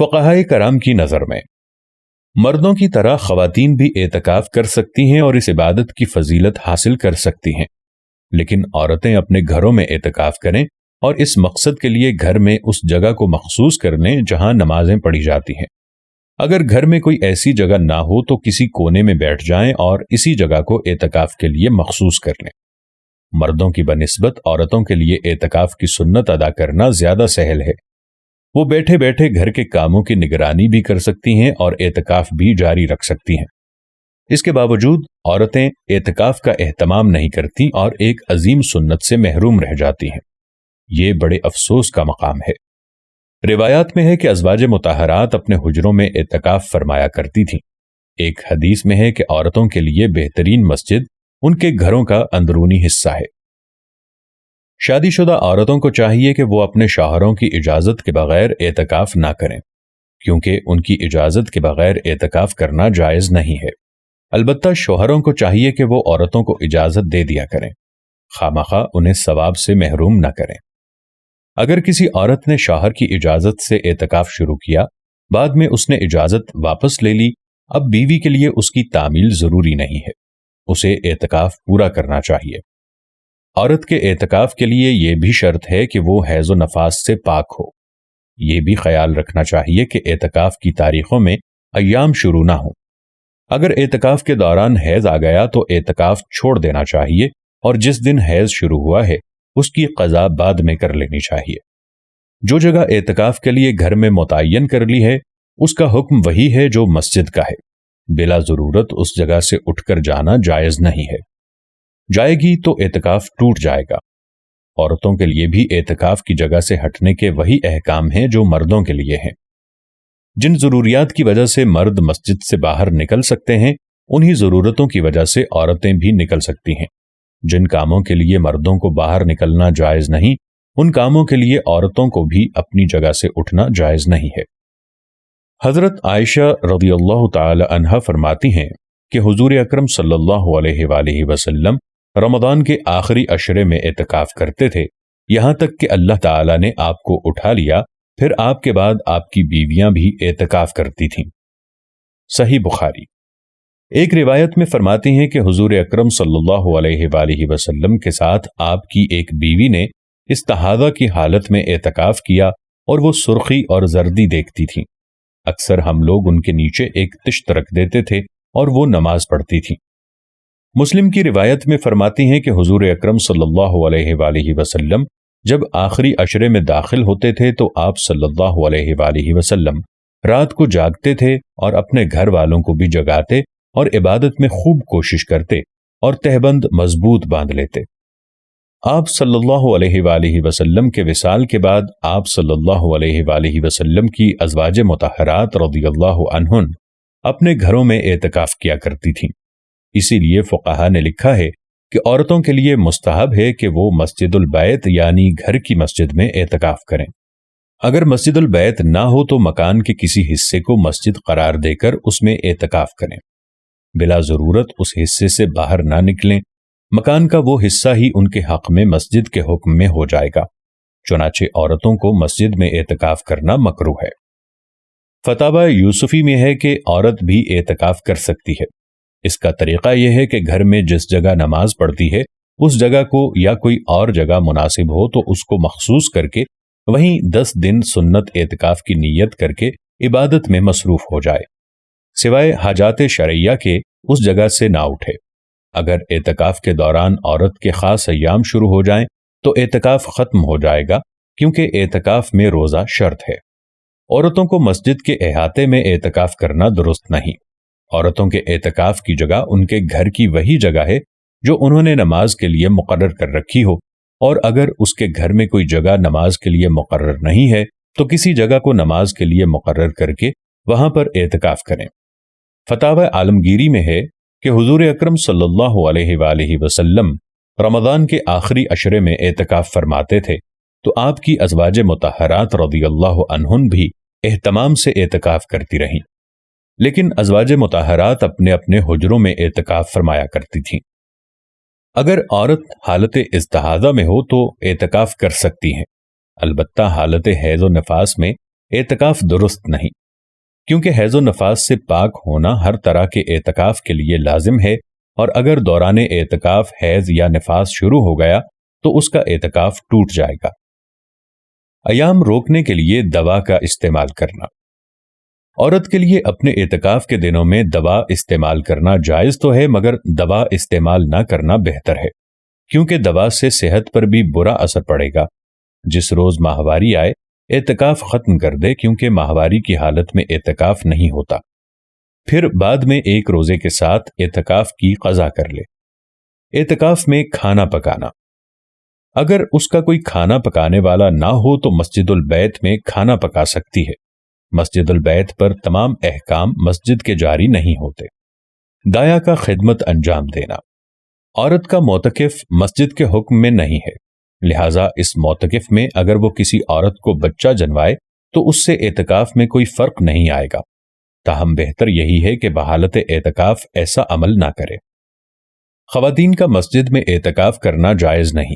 فقہائے کرام کی نظر میں مردوں کی طرح خواتین بھی اعتکاف کر سکتی ہیں اور اس عبادت کی فضیلت حاصل کر سکتی ہیں، لیکن عورتیں اپنے گھروں میں اعتکاف کریں اور اس مقصد کے لیے گھر میں اس جگہ کو مخصوص کر لیں جہاں نمازیں پڑھی جاتی ہیں۔ اگر گھر میں کوئی ایسی جگہ نہ ہو تو کسی کونے میں بیٹھ جائیں اور اسی جگہ کو اعتکاف کے لیے مخصوص کر لیں۔ مردوں کی بنسبت عورتوں کے لیے اعتکاف کی سنت ادا کرنا زیادہ سہل ہے۔ وہ بیٹھے بیٹھے گھر کے کاموں کی نگرانی بھی کر سکتی ہیں اور اعتکاف بھی جاری رکھ سکتی ہیں۔ اس کے باوجود عورتیں اعتکاف کا اہتمام نہیں کرتی اور ایک عظیم سنت سے محروم رہ جاتی ہیں۔ یہ بڑے افسوس کا مقام ہے۔ روایات میں ہے کہ ازواج مطہرات اپنے حجروں میں اعتکاف فرمایا کرتی تھیں۔ ایک حدیث میں ہے کہ عورتوں کے لیے بہترین مسجد ان کے گھروں کا اندرونی حصہ ہے۔ شادی شدہ عورتوں کو چاہیے کہ وہ اپنے شوہروں کی اجازت کے بغیر اعتکاف نہ کریں، کیونکہ ان کی اجازت کے بغیر اعتکاف کرنا جائز نہیں ہے۔ البتہ شوہروں کو چاہیے کہ وہ عورتوں کو اجازت دے دیا کریں، خامخواہ انہیں ثواب سے محروم نہ کریں۔ اگر کسی عورت نے شوہر کی اجازت سے اعتکاف شروع کیا، بعد میں اس نے اجازت واپس لے لی، اب بیوی کے لیے اس کی تعمیل ضروری نہیں ہے، اسے اعتکاف پورا کرنا چاہیے۔ عورت کے اعتکاف کے لیے یہ بھی شرط ہے کہ وہ حیض و نفاس سے پاک ہو۔ یہ بھی خیال رکھنا چاہیے کہ اعتکاف کی تاریخوں میں ایام شروع نہ ہوں۔ اگر اعتکاف کے دوران حیض آ گیا تو اعتکاف چھوڑ دینا چاہیے اور جس دن حیض شروع ہوا ہے اس کی قضا بعد میں کر لینی چاہیے۔ جو جگہ اعتکاف کے لیے گھر میں متعین کر لی ہے اس کا حکم وہی ہے جو مسجد کا ہے۔ بلا ضرورت اس جگہ سے اٹھ کر جانا جائز نہیں ہے۔ جائے گی تو اعتکاف ٹوٹ جائے گا۔ عورتوں کے لیے بھی اعتکاف کی جگہ سے ہٹنے کے وہی احکام ہیں جو مردوں کے لیے ہیں۔ جن ضروریات کی وجہ سے مرد مسجد سے باہر نکل سکتے ہیں انہی ضرورتوں کی وجہ سے عورتیں بھی نکل سکتی ہیں۔ جن کاموں کے لیے مردوں کو باہر نکلنا جائز نہیں، ان کاموں کے لیے عورتوں کو بھی اپنی جگہ سے اٹھنا جائز نہیں ہے۔ حضرت عائشہ رضی اللہ تعالی عنہا فرماتی ہیں کہ حضور اکرم صلی اللہ علیہ وآلہ وسلم رمضان کے آخری عشرے میں اعتکاف کرتے تھے، یہاں تک کہ اللہ تعالی نے آپ کو اٹھا لیا، پھر آپ کے بعد آپ کی بیویاں بھی اعتکاف کرتی تھیں۔ صحیح بخاری۔ ایک روایت میں فرماتی ہیں کہ حضور اکرم صلی اللہ علیہ وآلہ وسلم کے ساتھ آپ کی ایک بیوی نے استحاضہ کی حالت میں اعتکاف کیا اور وہ سرخی اور زردی دیکھتی تھیں۔ اکثر ہم لوگ ان کے نیچے ایک تشت رکھ دیتے تھے اور وہ نماز پڑھتی تھیں۔ مسلم کی روایت میں فرماتی ہیں کہ حضور اکرم صلی اللہ علیہ وآلہ وسلم جب آخری عشرے میں داخل ہوتے تھے تو آپ صلی اللہ علیہ وآلہ وسلم رات کو جاگتے تھے اور اپنے گھر والوں کو بھی جگاتے اور عبادت میں خوب کوشش کرتے اور تہبند مضبوط باندھ لیتے۔ آپ صلی اللہ علیہ وآلہ وسلم کے وصال کے بعد آپ صلی اللہ علیہ وآلہ وسلم کی ازواج مطہرات رضی اللہ عنہن اپنے گھروں میں اعتکاف کیا کرتی تھیں۔ اسی لیے فقہا نے لکھا ہے کہ عورتوں کے لیے مستحب ہے کہ وہ مسجد البیت یعنی گھر کی مسجد میں اعتکاف کریں۔ اگر مسجد البیت نہ ہو تو مکان کے کسی حصے کو مسجد قرار دے کر اس میں اعتکاف کریں۔ بلا ضرورت اس حصے سے باہر نہ نکلیں، مکان کا وہ حصہ ہی ان کے حق میں مسجد کے حکم میں ہو جائے گا۔ چنانچہ عورتوں کو مسجد میں اعتکاف کرنا مکروہ ہے۔ فتاوی یوسفی میں ہے کہ عورت بھی اعتکاف کر سکتی ہے۔ اس کا طریقہ یہ ہے کہ گھر میں جس جگہ نماز پڑھتی ہے اس جگہ کو یا کوئی اور جگہ مناسب ہو تو اس کو مخصوص کر کے وہیں 10 دن سنت اعتکاف کی نیت کر کے عبادت میں مصروف ہو جائے، سوائے حاجات شرعیہ کے اس جگہ سے نہ اٹھے۔ اگر اعتکاف کے دوران عورت کے خاص ایام شروع ہو جائیں تو اعتکاف ختم ہو جائے گا، کیونکہ اعتکاف میں روزہ شرط ہے۔ عورتوں کو مسجد کے احاطے میں اعتکاف کرنا درست نہیں۔ عورتوں کے اعتکاف کی جگہ ان کے گھر کی وہی جگہ ہے جو انہوں نے نماز کے لیے مقرر کر رکھی ہو، اور اگر اس کے گھر میں کوئی جگہ نماز کے لیے مقرر نہیں ہے تو کسی جگہ کو نماز کے لیے مقرر کر کے وہاں پر اعتکاف کریں۔ فتاوی عالمگیری میں ہے کہ حضور اکرم صلی اللہ علیہ وآلہ وسلم رمضان کے آخری عشرے میں اعتکاف فرماتے تھے تو آپ کی ازواج مطہرات رضی اللہ عنہن بھی اہتمام سے اعتکاف کرتی رہیں، لیکن ازواج مطہرات اپنے اپنے حجروں میں اعتکاف فرمایا کرتی تھیں۔ اگر عورت حالت استحاضہ میں ہو تو اعتکاف کر سکتی ہیں، البتہ حالت حیض و نفاس میں اعتکاف درست نہیں، کیونکہ حیض و نفاس سے پاک ہونا ہر طرح کے اعتکاف کے لیے لازم ہے، اور اگر دوران اعتکاف حیض یا نفاس شروع ہو گیا تو اس کا اعتکاف ٹوٹ جائے گا۔ ایام روکنے کے لیے دوا کا استعمال کرنا۔ عورت کے لیے اپنے اعتکاف کے دنوں میں دوا استعمال کرنا جائز تو ہے، مگر دوا استعمال نہ کرنا بہتر ہے، کیونکہ دوا سے صحت پر بھی برا اثر پڑے گا۔ جس روز ماہواری آئے اعتکاف ختم کر دے، کیونکہ ماہواری کی حالت میں اعتکاف نہیں ہوتا، پھر بعد میں ایک روزے کے ساتھ اعتکاف کی قضا کر لے۔ اعتکاف میں کھانا پکانا۔ اگر اس کا کوئی کھانا پکانے والا نہ ہو تو مسجد البیت میں کھانا پکا سکتی ہے۔ مسجد البیت پر تمام احکام مسجد کے جاری نہیں ہوتے۔ دایا کا خدمت انجام دینا۔ عورت کا معتکف مسجد کے حکم میں نہیں ہے، لہٰذا اس معتکف میں اگر وہ کسی عورت کو بچہ جنوائے تو اس سے اعتکاف میں کوئی فرق نہیں آئے گا، تاہم بہتر یہی ہے کہ بحالت اعتکاف ایسا عمل نہ کرے۔ خواتین کا مسجد میں اعتکاف کرنا جائز نہیں۔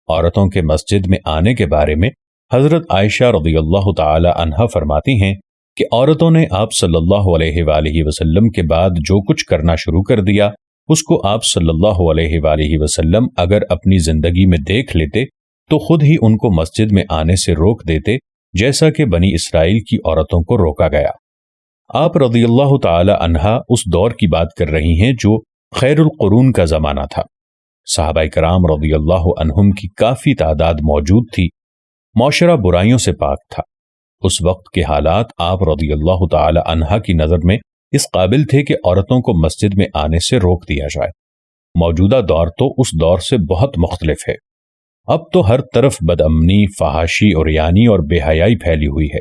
عورتوں کے مسجد میں آنے کے بارے میں حضرت عائشہ رضی اللہ تعالی عنہا فرماتی ہیں کہ عورتوں نے آپ صلی اللہ علیہ وآلہ وسلم کے بعد جو کچھ کرنا شروع کر دیا، اس کو آپ صلی اللہ علیہ وآلہ وسلم اگر اپنی زندگی میں دیکھ لیتے تو خود ہی ان کو مسجد میں آنے سے روک دیتے، جیسا کہ بنی اسرائیل کی عورتوں کو روکا گیا۔ آپ رضی اللہ تعالی عنہا اس دور کی بات کر رہی ہیں جو خیر القرون کا زمانہ تھا۔ صحابہ کرام رضی اللہ عنہم کی کافی تعداد موجود تھی، معاشرہ برائیوں سے پاک تھا۔ اس وقت کے حالات آپ رضی اللہ تعالی عنہا کی نظر میں اس قابل تھے کہ عورتوں کو مسجد میں آنے سے روک دیا جائے۔ موجودہ دور تو اس دور سے بہت مختلف ہے۔ اب تو ہر طرف بدامنی، فحاشی، عریانی اور بے حیائی پھیلی ہوئی ہے،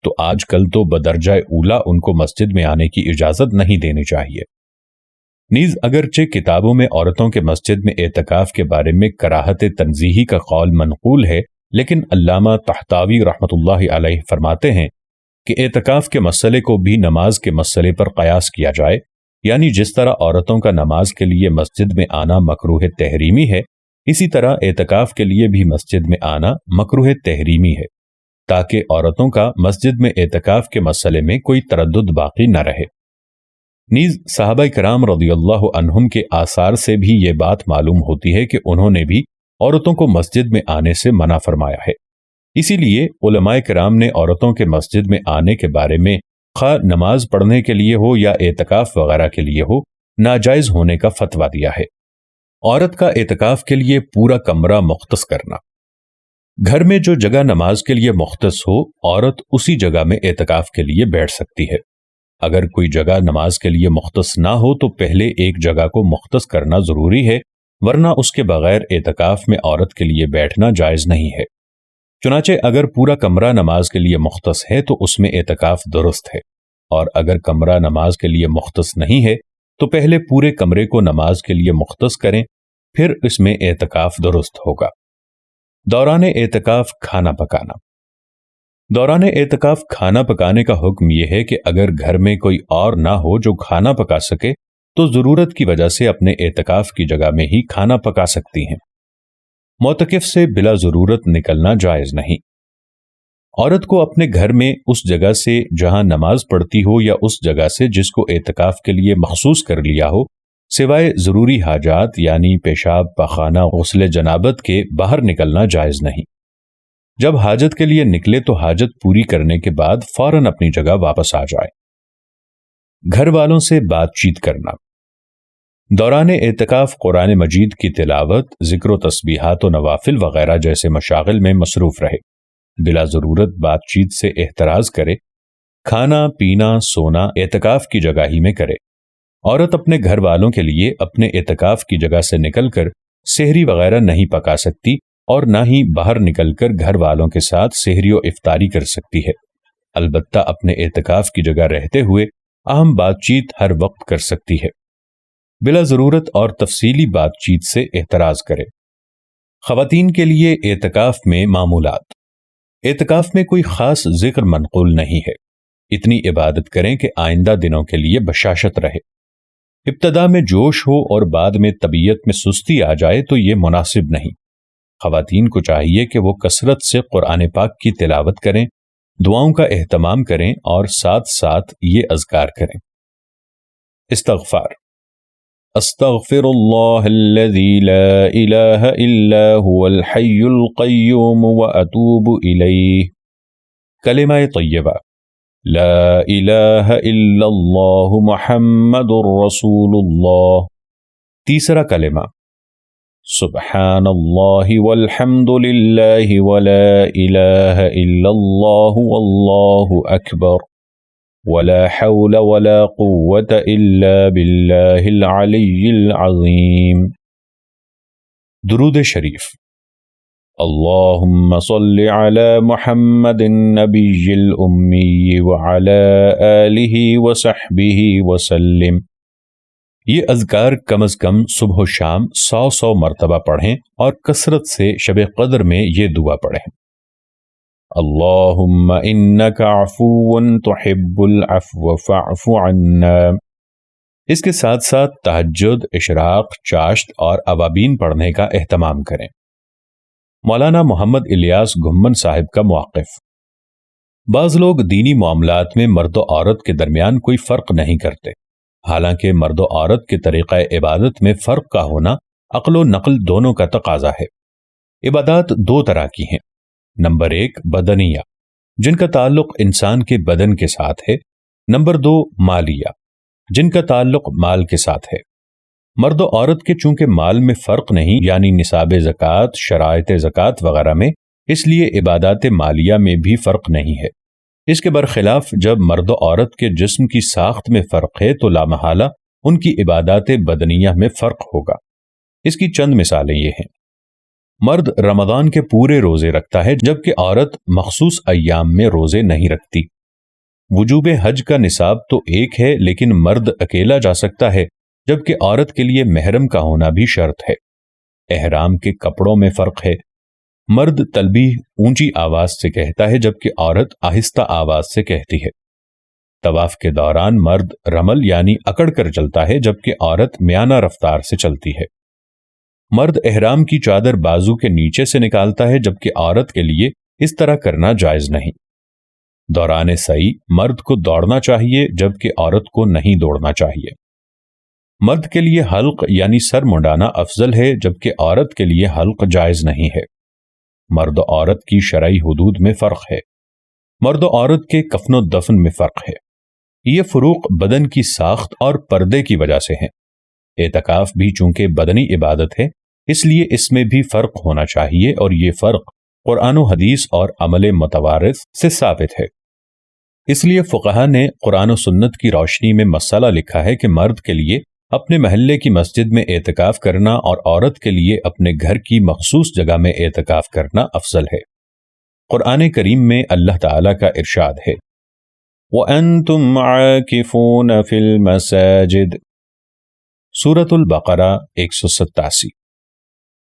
تو آج کل تو بدرجہ اولا ان کو مسجد میں آنے کی اجازت نہیں دینی چاہیے۔ نیز اگرچہ کتابوں میں عورتوں کے مسجد میں اعتکاف کے بارے میں کراہت تنزیہی کا قول منقول ہے، لیکن علامہ طحطاوی رحمۃ اللہ علیہ فرماتے ہیں کہ اعتکاف کے مسئلے کو بھی نماز کے مسئلے پر قیاس کیا جائے، یعنی جس طرح عورتوں کا نماز کے لیے مسجد میں آنا مکروہ تحریمی ہے، اسی طرح اعتکاف کے لیے بھی مسجد میں آنا مکروہ تحریمی ہے، تاکہ عورتوں کا مسجد میں اعتکاف کے مسئلے میں کوئی تردد باقی نہ رہے۔ نیز صحابہ کرام رضی اللہ عنہم کے آثار سے بھی یہ بات معلوم ہوتی ہے کہ انہوں نے بھی عورتوں کو مسجد میں آنے سے منع فرمایا ہے۔ اسی لیے علماء کرام نے عورتوں کے مسجد میں آنے کے بارے میں خواہ نماز پڑھنے کے لیے ہو یا اعتکاف وغیرہ کے لیے ہو، ناجائز ہونے کا فتویٰ دیا ہے۔ عورت کا اعتکاف کے لیے پورا کمرہ مختص کرنا۔ گھر میں جو جگہ نماز کے لیے مختص ہو، عورت اسی جگہ میں اعتکاف کے لیے بیٹھ سکتی ہے۔ اگر کوئی جگہ نماز کے لیے مختص نہ ہو تو پہلے ایک جگہ کو مختص کرنا ضروری ہے، ورنہ اس کے بغیر اعتکاف میں عورت کے لیے بیٹھنا جائز نہیں ہے۔ چنانچہ اگر پورا کمرہ نماز کے لیے مختص ہے تو اس میں اعتکاف درست ہے، اور اگر کمرہ نماز کے لیے مختص نہیں ہے تو پہلے پورے کمرے کو نماز کے لیے مختص کریں، پھر اس میں اعتکاف درست ہوگا۔ دوران اعتکاف کھانا پکانا۔ دوران اعتکاف کھانا پکانے کا حکم یہ ہے کہ اگر گھر میں کوئی اور نہ ہو جو کھانا پکا سکے تو ضرورت کی وجہ سے اپنے اعتکاف کی جگہ میں ہی کھانا پکا سکتی ہیں۔ معتکف سے بلا ضرورت نکلنا جائز نہیں۔ عورت کو اپنے گھر میں اس جگہ سے جہاں نماز پڑھتی ہو یا اس جگہ سے جس کو اعتکاف کے لیے مخصوص کر لیا ہو، سوائے ضروری حاجات یعنی پیشاب، پاخانہ، غسل جنابت کے باہر نکلنا جائز نہیں۔ جب حاجت کے لیے نکلے تو حاجت پوری کرنے کے بعد فوراً اپنی جگہ واپس آ جائے۔ گھر والوں سے بات چیت کرنا۔ دوران اعتکاف قرآن مجید کی تلاوت، ذکر و تسبیحات و نوافل وغیرہ جیسے مشاغل میں مصروف رہے، بلا ضرورت بات چیت سے احتراز کرے۔ کھانا پینا سونا اعتکاف کی جگہ ہی میں کرے۔ عورت اپنے گھر والوں کے لیے اپنے اعتکاف کی جگہ سے نکل کر سحری وغیرہ نہیں پکا سکتی اور نہ ہی باہر نکل کر گھر والوں کے ساتھ سحری و افطاری کر سکتی ہے۔ البتہ اپنے اعتکاف کی جگہ رہتے ہوئے اہم بات چیت ہر وقت کر سکتی ہے۔ بلا ضرورت اور تفصیلی بات چیت سے احتراز کرے۔ خواتین کے لیے اعتکاف میں معمولات۔ اعتکاف میں کوئی خاص ذکر منقول نہیں ہے، اتنی عبادت کریں کہ آئندہ دنوں کے لیے بشاشت رہے۔ ابتدا میں جوش ہو اور بعد میں طبیعت میں سستی آ جائے تو یہ مناسب نہیں۔ خواتین کو چاہیے کہ وہ کثرت سے قرآن پاک کی تلاوت کریں، دعاؤں کا اہتمام کریں اور ساتھ ساتھ یہ اذکار کریں۔ استغفار: استغفر اللہ الذی لا الہ الا هو الحی القیوم واتوب الیہ۔ کلمہ طیبہ: لا الہ الا اللہ محمد رسول اللہ۔ تیسرا کلمہ: سبحان اللہ والحمد للہ ولا الہ الا اللہ واللہ اکبر ولا حول ولا قوة الا باللہ العلی العظیم۔ درود شریف: اللہم صل علی محمد النبی الامی وعلی آلہ وصحبہ وسلم۔ یہ اذکار کم از کم صبح و شام 100 مرتبہ پڑھیں اور کثرت سے شب قدر میں یہ دعا پڑھیں: اللہم انک عفو تحب العفو فاعف عنا۔ اس کے ساتھ ساتھ تہجد، اشراق، چاشت اور اوابین پڑھنے کا اہتمام کریں۔ مولانا محمد الیاس گھمن صاحب کا موقف: بعض لوگ دینی معاملات میں مرد و عورت کے درمیان کوئی فرق نہیں کرتے، حالانکہ مرد و عورت کے طریقہ عبادت میں فرق کا ہونا عقل و نقل دونوں کا تقاضا ہے۔ عبادات دو طرح کی ہیں۔ نمبر 1 بدنیہ، جن کا تعلق انسان کے بدن کے ساتھ ہے۔ نمبر 2 مالیہ، جن کا تعلق مال کے ساتھ ہے۔ مرد و عورت کے چونکہ مال میں فرق نہیں، یعنی نصاب زکوٰۃ، شرائط زکوٰۃ وغیرہ میں، اس لیے عبادات مالیہ میں بھی فرق نہیں ہے۔ اس کے برخلاف جب مرد و عورت کے جسم کی ساخت میں فرق ہے تو لامحالہ ان کی عبادات بدنیہ میں فرق ہوگا۔ اس کی چند مثالیں یہ ہیں: مرد رمضان کے پورے روزے رکھتا ہے جبکہ عورت مخصوص ایام میں روزے نہیں رکھتی۔ وجوب حج کا نصاب تو ایک ہے لیکن مرد اکیلا جا سکتا ہے جبکہ عورت کے لیے محرم کا ہونا بھی شرط ہے۔ احرام کے کپڑوں میں فرق ہے۔ مرد تلبیہ اونچی آواز سے کہتا ہے جبکہ عورت آہستہ آواز سے کہتی ہے۔ طواف کے دوران مرد رمل یعنی اکڑ کر چلتا ہے جبکہ عورت میانہ رفتار سے چلتی ہے۔ مرد احرام کی چادر بازو کے نیچے سے نکالتا ہے جبکہ عورت کے لیے اس طرح کرنا جائز نہیں۔ دوران سعی مرد کو دوڑنا چاہیے جبکہ عورت کو نہیں دوڑنا چاہیے۔ مرد کے لیے حلق یعنی سر منڈانا افضل ہے جبکہ عورت کے لیے حلق جائز نہیں ہے۔ مرد و عورت کی شرعی حدود میں فرق ہے۔ مرد و عورت کے کفن و دفن میں فرق ہے۔ یہ فروق بدن کی ساخت اور پردے کی وجہ سے ہیں۔ اعتکاف بھی چونکہ بدنی عبادت ہے اس لیے اس میں بھی فرق ہونا چاہیے اور یہ فرق قرآن و حدیث اور عمل متوارث سے ثابت ہے۔ اس لیے فقہا نے قرآن و سنت کی روشنی میں مسئلہ لکھا ہے کہ مرد کے لیے اپنے محلے کی مسجد میں اعتکاف کرنا اور عورت کے لیے اپنے گھر کی مخصوص جگہ میں اعتکاف کرنا افضل ہے۔ قرآن کریم میں اللہ تعالیٰ کا ارشاد ہے: وَأَنْتُمْ عَاكِفُونَ فِي الْمَسَاجِدِ۔ سورۃ البقرہ 187۔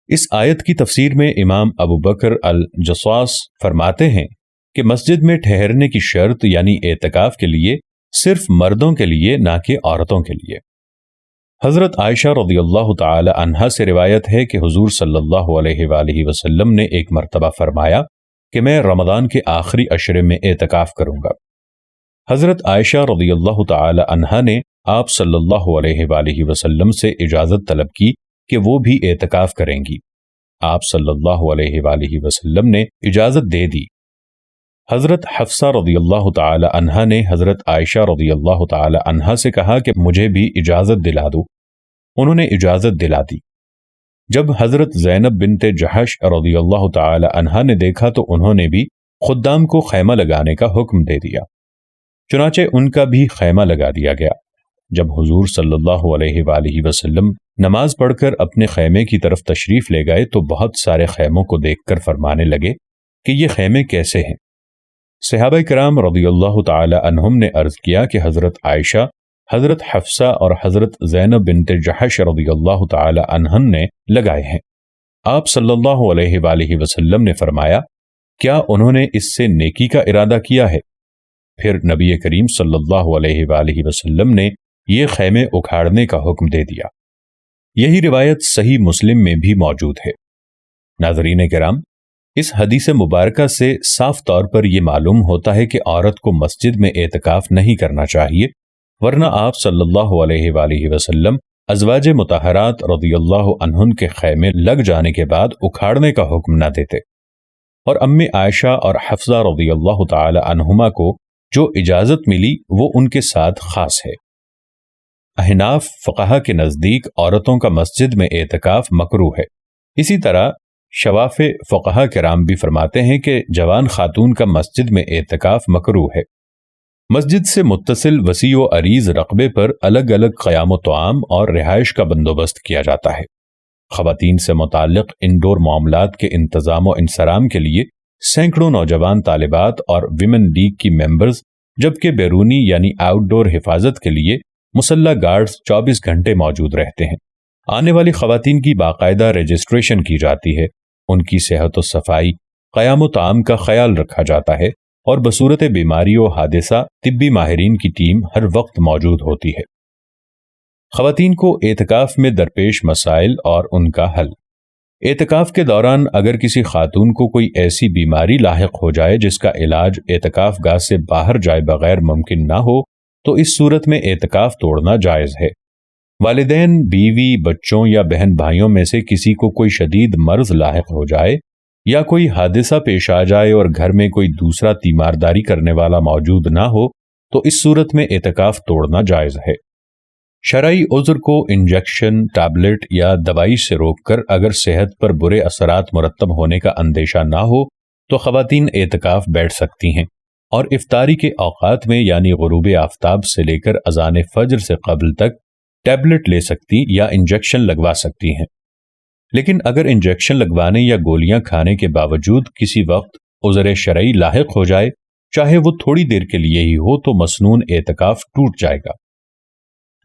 اس آیت کی تفسیر میں امام ابو بکر الجصاص فرماتے ہیں کہ مسجد میں ٹھہرنے کی شرط یعنی اعتکاف کے لیے صرف مردوں کے لیے نہ کہ عورتوں کے لیے۔ حضرت عائشہ رضی اللہ تعالی عنہا سے روایت ہے کہ حضور صلی اللہ علیہ وآلہ وسلم نے ایک مرتبہ فرمایا کہ میں رمضان کے آخری عشرے میں اعتکاف کروں گا۔ حضرت عائشہ رضی اللہ تعالی عنہا نے آپ صلی اللہ علیہ وآلہ وسلم سے اجازت طلب کی کہ وہ بھی اعتکاف کریں گی۔ آپ صلی اللہ علیہ وآلہ وسلم نے اجازت دے دی۔ حضرت حفصہ رضی اللہ تعالی عنہا نے حضرت عائشہ رضی اللہ تعالی عنہا سے کہا کہ مجھے بھی اجازت دلا دو۔ انہوں نے اجازت دلا دی۔ جب حضرت زینب بنت جحش رضی اللہ تعالی عنہا نے دیکھا تو انہوں نے بھی خدام کو خیمہ لگانے کا حکم دے دیا، چنانچہ ان کا بھی خیمہ لگا دیا گیا۔ جب حضور صلی اللہ علیہ وآلہ وسلم نماز پڑھ کر اپنے خیمے کی طرف تشریف لے گئے تو بہت سارے خیموں کو دیکھ کر فرمانے لگے کہ یہ خیمے کیسے ہیں؟ صحابہ کرام رضی اللہ تعالی عنہم نے عرض کیا کہ حضرت عائشہ، حضرت حفصہ اور حضرت زینب بنت جحش رضی اللہ تعالی عنہن نے لگائے ہیں۔ آپ صلی اللہ علیہ وآلہ وسلم نے فرمایا، کیا انہوں نے اس سے نیکی کا ارادہ کیا ہے؟ پھر نبی کریم صلی اللہ علیہ وآلہ وسلم نے یہ خیمے اکھاڑنے کا حکم دے دیا۔ یہی روایت صحیح مسلم میں بھی موجود ہے۔ ناظرین کرام، اس حدیث مبارکہ سے صاف طور پر یہ معلوم ہوتا ہے کہ عورت کو مسجد میں اعتکاف نہیں کرنا چاہیے، ورنہ آپ صلی اللہ علیہ وآلہ وسلم ازواج مطہرات رضی اللہ عنہن کے خیمے لگ جانے کے بعد اکھاڑنے کا حکم نہ دیتے، اور امی عائشہ اور حفصہ رضی اللہ تعالی عنہما کو جو اجازت ملی وہ ان کے ساتھ خاص ہے۔ احناف فقہا کے نزدیک عورتوں کا مسجد میں اعتکاف مکروہ ہے۔ اسی طرح شواف فقہا کرام بھی فرماتے ہیں کہ جوان خاتون کا مسجد میں اعتکاف مکروہ ہے۔ مسجد سے متصل وسیع و عریض رقبے پر الگ الگ قیام و طعام اور رہائش کا بندوبست کیا جاتا ہے۔ خواتین سے متعلق انڈور معاملات کے انتظام و انصرام کے لیے سینکڑوں نوجوان طالبات اور ویمن لیگ کی ممبرز، جبکہ بیرونی یعنی آؤٹ ڈور حفاظت کے لیے مسلح گارڈز 24 گھنٹے موجود رہتے ہیں۔ آنے والی خواتین کی باقاعدہ رجسٹریشن کی جاتی ہے، ان کی صحت و صفائی، قیام و طعام کا خیال رکھا جاتا ہے، اور بصورت بیماری و حادثہ طبی ماہرین کی ٹیم ہر وقت موجود ہوتی ہے۔ خواتین کو اعتکاف میں درپیش مسائل اور ان کا حل۔ اعتکاف کے دوران اگر کسی خاتون کو کوئی ایسی بیماری لاحق ہو جائے جس کا علاج اعتکاف گاہ سے باہر جائے بغیر ممکن نہ ہو تو اس صورت میں اعتکاف توڑنا جائز ہے۔ والدین، بیوی، بچوں یا بہن بھائیوں میں سے کسی کو کوئی شدید مرض لاحق ہو جائے یا کوئی حادثہ پیش آ جائے اور گھر میں کوئی دوسرا تیمارداری کرنے والا موجود نہ ہو تو اس صورت میں اعتکاف توڑنا جائز ہے۔ شرعی عذر کو انجیکشن، ٹیبلٹ یا دوائی سے روک کر اگر صحت پر برے اثرات مرتب ہونے کا اندیشہ نہ ہو تو خواتین اعتکاف بیٹھ سکتی ہیں اور افطاری کے اوقات میں یعنی غروب آفتاب سے لے کر اذان فجر سے قبل تک ٹیبلٹ لے سکتی یا انجیکشن لگوا سکتی ہیں۔ لیکن اگر انجیکشن لگوانے یا گولیاں کھانے کے باوجود کسی وقت عذر شرعی لاحق ہو جائے، چاہے وہ تھوڑی دیر کے لیے ہی ہو، تو مسنون اعتکاف ٹوٹ جائے گا۔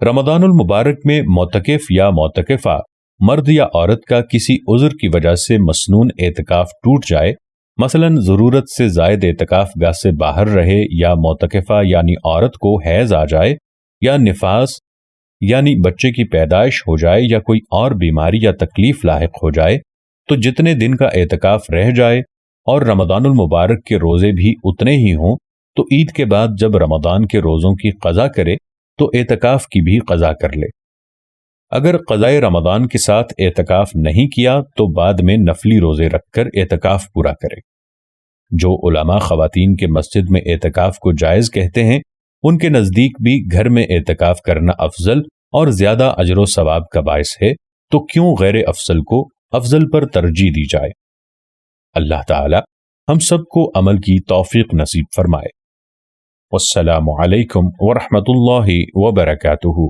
رمضان المبارک میں معتکف یا معتکفہ مرد یا عورت کا کسی عذر کی وجہ سے مسنون اعتکاف ٹوٹ جائے، مثلا ضرورت سے زائد اعتکاف گاہ سے باہر رہے، یا معتکفہ یعنی عورت کو حیض آ جائے، یا نفاس یعنی بچے کی پیدائش ہو جائے، یا کوئی اور بیماری یا تکلیف لاحق ہو جائے، تو جتنے دن کا اعتکاف رہ جائے اور رمضان المبارک کے روزے بھی اتنے ہی ہوں، تو عید کے بعد جب رمضان کے روزوں کی قضا کرے تو اعتکاف کی بھی قضا کر لے۔ اگر قضائے رمضان کے ساتھ اعتکاف نہیں کیا تو بعد میں نفلی روزے رکھ کر اعتکاف پورا کرے۔ جو علماء خواتین کے مسجد میں اعتکاف کو جائز کہتے ہیں، ان کے نزدیک بھی گھر میں اعتکاف کرنا افضل اور زیادہ اجر و ثواب کا باعث ہے، تو کیوں غیر افضل کو افضل پر ترجیح دی جائے؟ اللہ تعالی ہم سب کو عمل کی توفیق نصیب فرمائے۔ والسلام علیکم ورحمۃ اللہ وبرکاتہ۔